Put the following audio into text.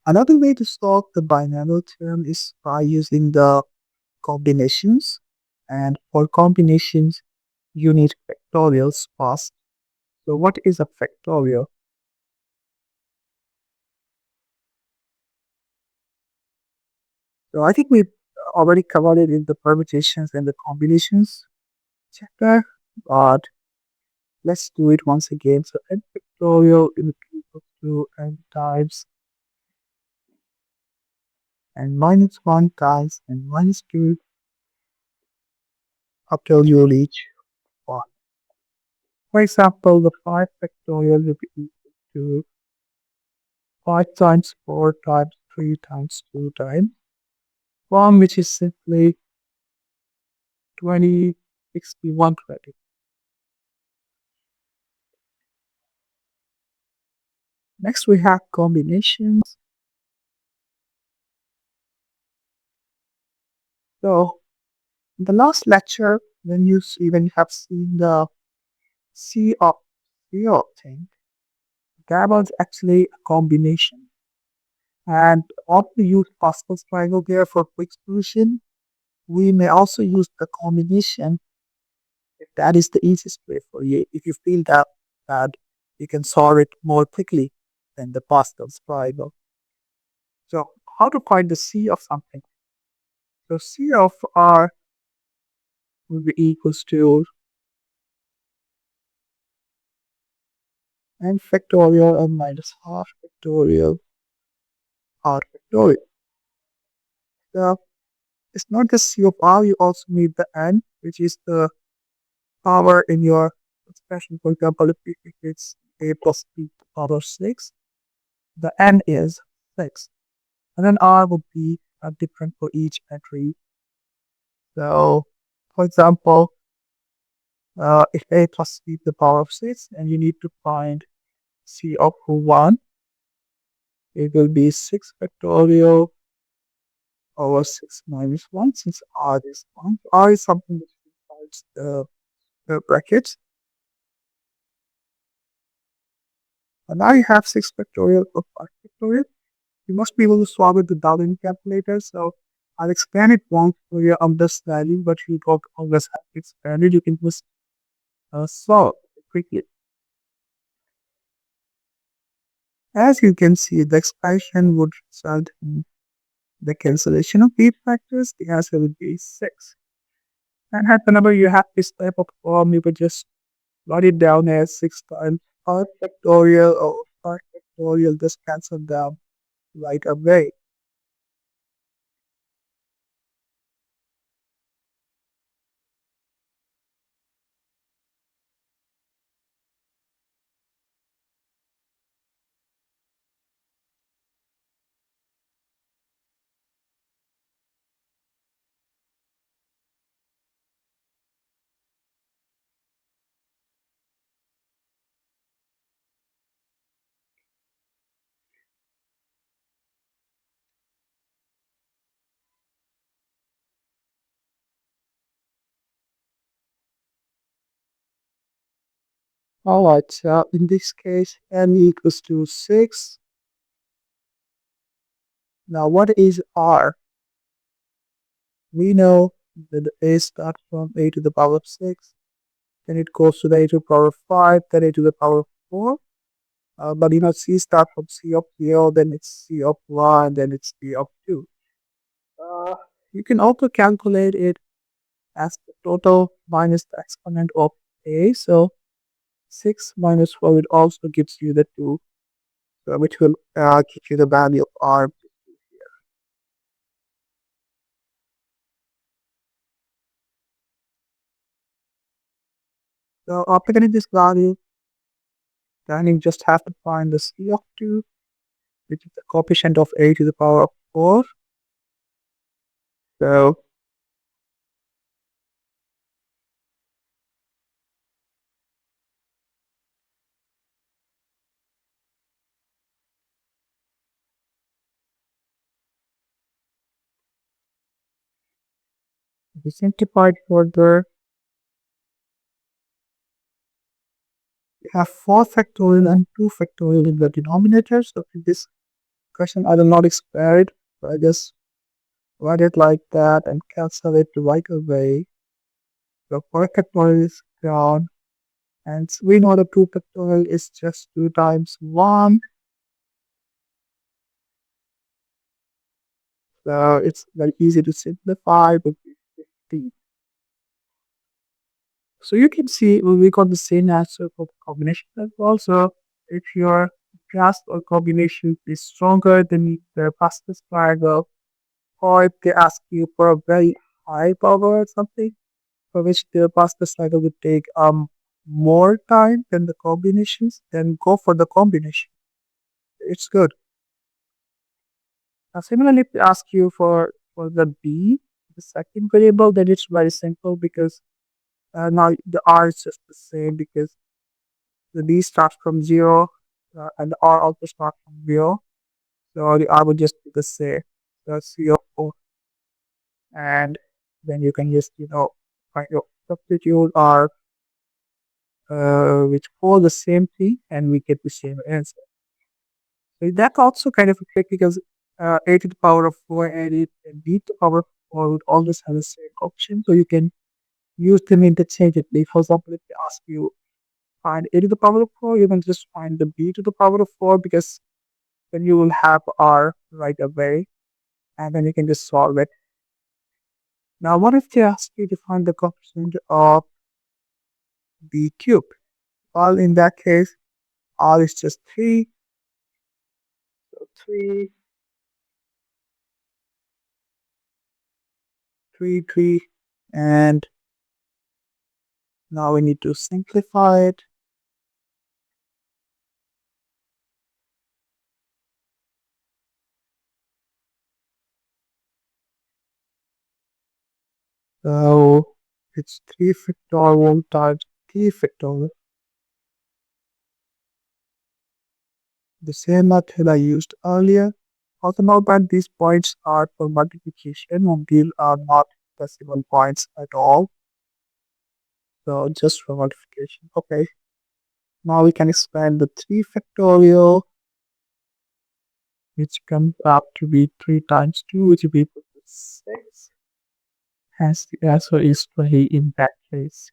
Another way to solve the binomial theorem is by using the combinations. And for combinations, you need factorials first. So what is a factorial? So I think we already covered it in the permutations and the combinations chapter, but let's do it once again. So n factorial is equal to n times n minus 1 times n minus 2 up till you reach 1. For example, the 5 factorial will be equal to 5 times 4 times 3 times 2 times 1, which is simply 20, 61 credit. Next, we have combinations. So, in the last lecture, when you have seen the C of 0 thing, that was actually a combination. And also use Pascal's triangle there for quick solution. We may also use the combination if that is the easiest way for you. If you feel that you can solve it more quickly than the Pascal's triangle. So how to find the C of something? So C of R will be equals to n factorial and minus half factorial R factorial. So it's not just C of R, you also need the n, which is the power in your expression. For example, if it's a plus b to the power 6, the n is 6. And then r will be different for each entry. So, for example, if a plus b to the power of 6, and you need to find c of 1, it will be 6 factorial over 6 minus 1, since r is 1. R is something which inside the brackets. And now you have 6 factorial of 5 factorial. You must be able to solve it without any calculator. So I'll expand it once for your understanding, but you don't always have to expand it. You can just solve it quickly. As you can see, the expansion would result in the cancellation of b factors. The answer would be 6. And whenever you have this type of form, you would just write it down as 6 times 5 factorial or 5 factorial, just cancel down right away. Alright, so in this case, n equals to 6. Now, what is r? We know that a starts from a to the power of 6, then it goes to the a to the power of 5, then a to the power of 4. But c starts from c of 0, then it's c of 1, then it's c of 2. You can also calculate it as the total minus the exponent of a. So 6 minus 4 it also gives you the 2, which will give you the value of r. So after getting this value, then you just have to find the c of 2, which is the coefficient of a to the power of 4. So we simplified further. We have 4 factorial and 2 factorial in the denominator. So in this question. I will not explain it, but I just write it like that and cancel it right away. The 4 factorial is gone, and we know the 2 factorial is just 2 times 1. So it's very easy to simplify with 50. So you can see we got the same answer for the combination as well. So if your grasp or combination is stronger than the fastest triangle, or if they ask you for a very high power or something, for which the fastest triangle would take more time than the combinations, then go for the combination. It's good. Now similarly, if they ask you for the b, the second variable, then it's very simple because now the r is just the same because the b starts from 0 and the r also starts from 0. So the r would just be the same. So 0, and then you can just, find your substitute r which for the same thing and we get the same answer. So that's also kind of a trick because a to the power of 4 and it and b to the power of 4 would always have the same option. So you can use them interchangeably. For example, if they ask you find a to the power of 4, you can just find the b to the power of 4 because then you will have r right away and then you can just solve it. Now, what if they ask you to find the coefficient of b cubed? Well, in that case, r is just 3. So 3, 3, 3, and now we need to simplify it. So it's 3 factorial times t factorial. The same method I used earlier. Also note that these points are for multiplication and these are not decimal points at all. So just for multiplication. Okay. Now we can expand the 3 factorial, which comes up to be 3 times 2, which will be equal to 6. Hence the answer is 20 in that case.